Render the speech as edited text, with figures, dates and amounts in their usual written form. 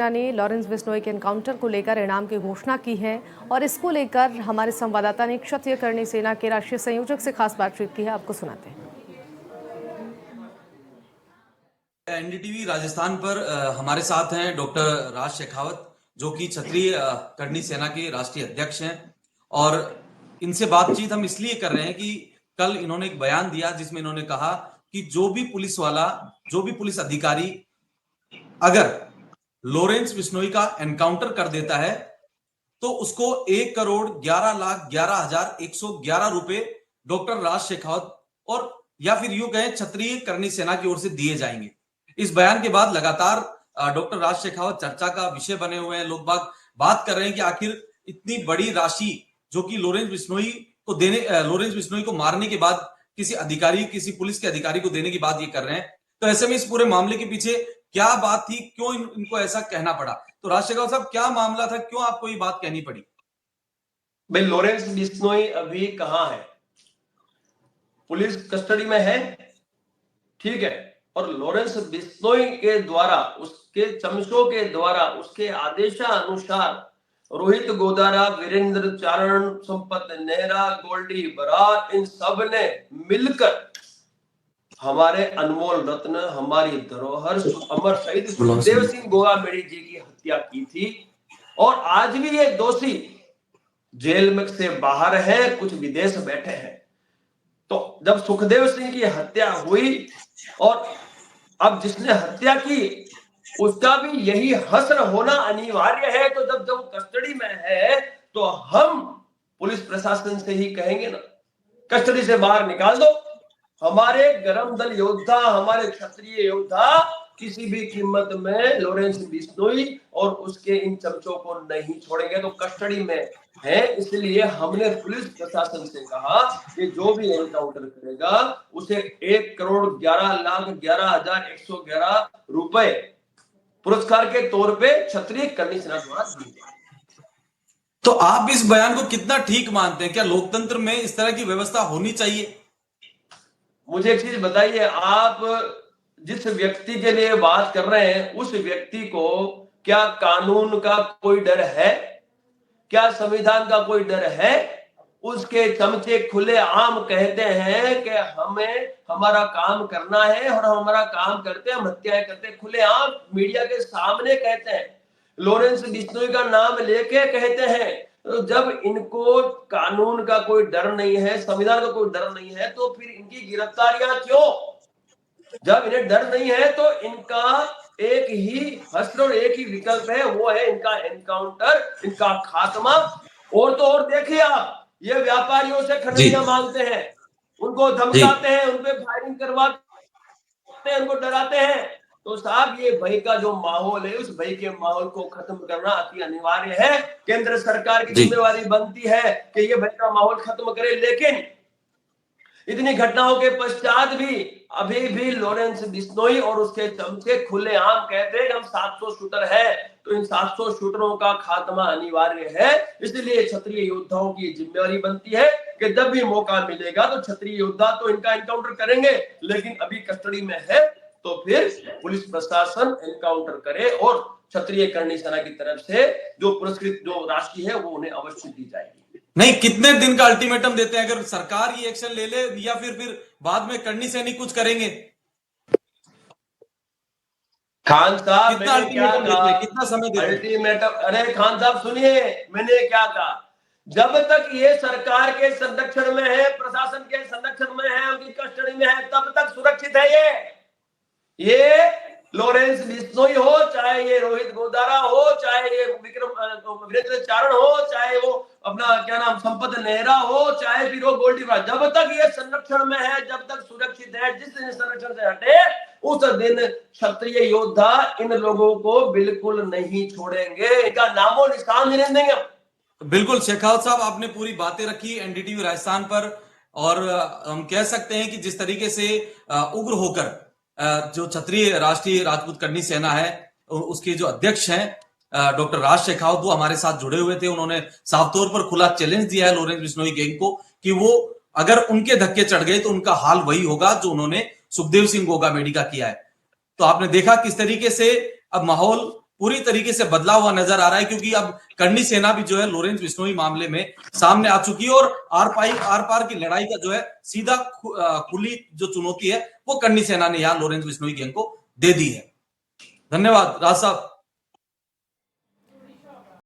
ने लॉरेंस बिश्नोई के एनकाउंटर को लेकर इनाम की घोषणा की है और इसको लेकर हमारे संवाददाता ने क्षत्रिय करणी सेना के राष्ट्रीय संयोजक से खास बातचीत की है। आपको सुनाते हैं। एनडीटीवी राजस्थान पर हमारे साथ हैं डॉक्टर राज शेखावत, जो कि क्षत्रिय करणी सेना के राष्ट्रीय अध्यक्ष हैं। और इनसे बातचीत हम इसलिए कर रहे हैं कि कल इन्होंने एक बयान दिया जिसमें इन्होंने कहा कि जो भी पुलिस अधिकारी अगर लॉरेंस बिश्नोई का एनकाउंटर कर देता है तो उसको 1,11,11,111 रुपए डॉक्टर राज शेखावत और या फिर यूं कहें क्षत्रिय करणी सेना की ओर से दिए जाएंगे। इस बयान के बाद लगातार डॉक्टर राज शेखावत चर्चा का विषय बने हुए हैं। लोग बात कर रहे हैं कि आखिर इतनी बड़ी राशि जो कि लॉरेंस बिश्नोई को मारने के बाद किसी पुलिस के अधिकारी को देने की बात ये कर रहे हैं। तो ऐसे में इस पूरे मामले के पीछे क्या बात थी, क्यों इनको ऐसा कहना पड़ा? तो राज शेखावत साहब, क्या मामला था, क्यों आपको ये बात कहनी पड़ी? भाई, लॉरेंस बिश्नोई अभी कहां है? पुलिस कस्टडी में है, ठीक है। और लॉरेंस बिश्नोई के द्वारा, उसके चमचों के द्वारा, उसके आदेशानुसार रोहित गोदारा, वीरेंद्र चारण, संपत नेहरा, गोल्डी बरार, इन सब ने मिलकर हमारे अनमोल रत्न, हमारी धरोहर अमर शहीद सुखदेव सिंह गोगामेड़ी जी की हत्या की थी। और आज भी ये दोषी जेल में से बाहर है, कुछ विदेश बैठे हैं। तो जब सुखदेव सिंह की हत्या हुई और अब जिसने हत्या की उसका भी यही हश्र होना अनिवार्य है। तो जब कस्टडी में है तो हम पुलिस प्रशासन से ही कहेंगे ना, कस्टडी से बाहर निकाल दो। हमारे गरम दल योद्धा, हमारे क्षत्रिय योद्धा किसी भी कीमत में लॉरेंस बिश्नोई और उसके इन चमचों को नहीं छोड़ेंगे। तो कस्टडी में है, इसलिए हमने पुलिस प्रशासन से कहा कि जो भी एनकाउंटर करेगा उसे 1,11,11,111 रुपए पुरस्कार के तौर पे क्षत्रिय करणी सेना द्वारा दिए जाएंगे। तो आप इस बयान को कितना ठीक मानते हैं? क्या लोकतंत्र में इस तरह की व्यवस्था होनी चाहिए? मुझे एक चीज बताइए, आप जिस व्यक्ति के लिए बात कर रहे हैं उस व्यक्ति को क्या कानून का कोई डर है? क्या संविधान का कोई डर है? उसके चमचे खुले आम कहते हैं कि हमें हमारा काम करना है और हम हमारा काम करते हैं, हम हत्याएं करते हैं, खुले आम मीडिया के सामने कहते हैं, लॉरेंस बिश्नोई का नाम लेके कहते हैं। तो जब इनको कानून का कोई डर नहीं है, संविधान का कोई डर नहीं है, तो फिर इनकी गिरफ्तारियां क्यों? जब इन्हें डर नहीं है तो इनका एक ही हश्र और एक ही विकल्प है, वो है इनका एनकाउंटर, इनका खात्मा। और तो और देखिए आप, ये व्यापारियों से खंडनियां मांगते हैं, उनको धमकाते हैं, उनपे फायरिंग करवाते हैं, उनको डराते हैं। तो साहब, ये भय का जो माहौल है, उस भय के माहौल को खत्म करना अति अनिवार्य है। केंद्र सरकार की जिम्मेवारी बनती है कि ये भय का माहौल खत्म करे। लेकिन इतनी घटनाओं के पश्चात भी अभी भी लॉरेंस बिश्नोई और उसके चमचे खुलेआम कहते हैं कि हम 700 शूटर है। तो इन 700 शूटरों का खात्मा अनिवार्य है। इसलिए क्षत्रिय योद्धाओं की जिम्मेवारी बनती है कि जब भी मौका मिलेगा तो क्षत्रिय योद्धा तो इनका एनकाउंटर करेंगे। लेकिन अभी कस्टडी में है तो फिर पुलिस प्रशासन एनकाउंटर करे और क्षत्रिय करणी सेना की तरफ से जो पुरस्कृत जो राशि है वो उन्हें अवश्य दी जाएगी। नहीं, कितने दिन का अल्टीमेटम देते हैं? अगर सरकार ये एक्शन ले ले या फिर बाद में करणी सैनिक कुछ करेंगे? खान साहब, कितना अल्टीमेटम देते हैं, कितना समय देते हैं? अल्टीमेटम? अरे खान साहब सुनिए, मैंने क्या कहा, जब तक ये सरकार के संरक्षण में है, प्रशासन के संरक्षण में है, उनकी कस्टडी में है, तब तक सुरक्षित है। ये लॉरेंस बिश्नोई हो, चाहे ये रोहित गोदारा हो, चाहे ये वीरेंद्र चारण हो, चाहे वो अपना क्या नाम संपत नेहरा हो, चाहे फिर वो गोल्डी बरार, जब तक ये संरक्षण में है, जब तक सुरक्षित है, जिस दिन संरक्षण से हटे उस दिन क्षत्रिय योद्धा इन लोगों को बिल्कुल नहीं छोड़ेंगे, इनका नामो निशान नहीं देंगे। बिल्कुल शेखावत साहब, आपने पूरी बातें रखी एनडीटीवी राजस्थान पर। और हम कह सकते हैं कि जिस तरीके से उग्र होकर जो क्षत्रिय राष्ट्रीय राजपूत करणी सेना है उसके जो अध्यक्ष हैं डॉक्टर राज शेखावत, वो हमारे साथ जुड़े हुए थे। उन्होंने साफ तौर पर खुला चैलेंज दिया है लॉरेंस बिश्नोई गैंग को कि वो अगर उनके धक्के चढ़ गए तो उनका हाल वही होगा जो उन्होंने सुखदेव सिंह गोगामेड़ी का किया है। तो आपने देखा किस तरीके से अब माहौल पूरी तरीके से बदला हुआ नजर आ रहा है, क्योंकि अब करनी सेना भी जो है लॉरेंस बिश्नोई मामले में सामने आ चुकी है और आर पार की लड़ाई का जो है सीधा खुली जो चुनौती है वो करनी सेना ने यहाँ लॉरेंस बिश्नोई गैंग को दे दी है। धन्यवाद राज साहब।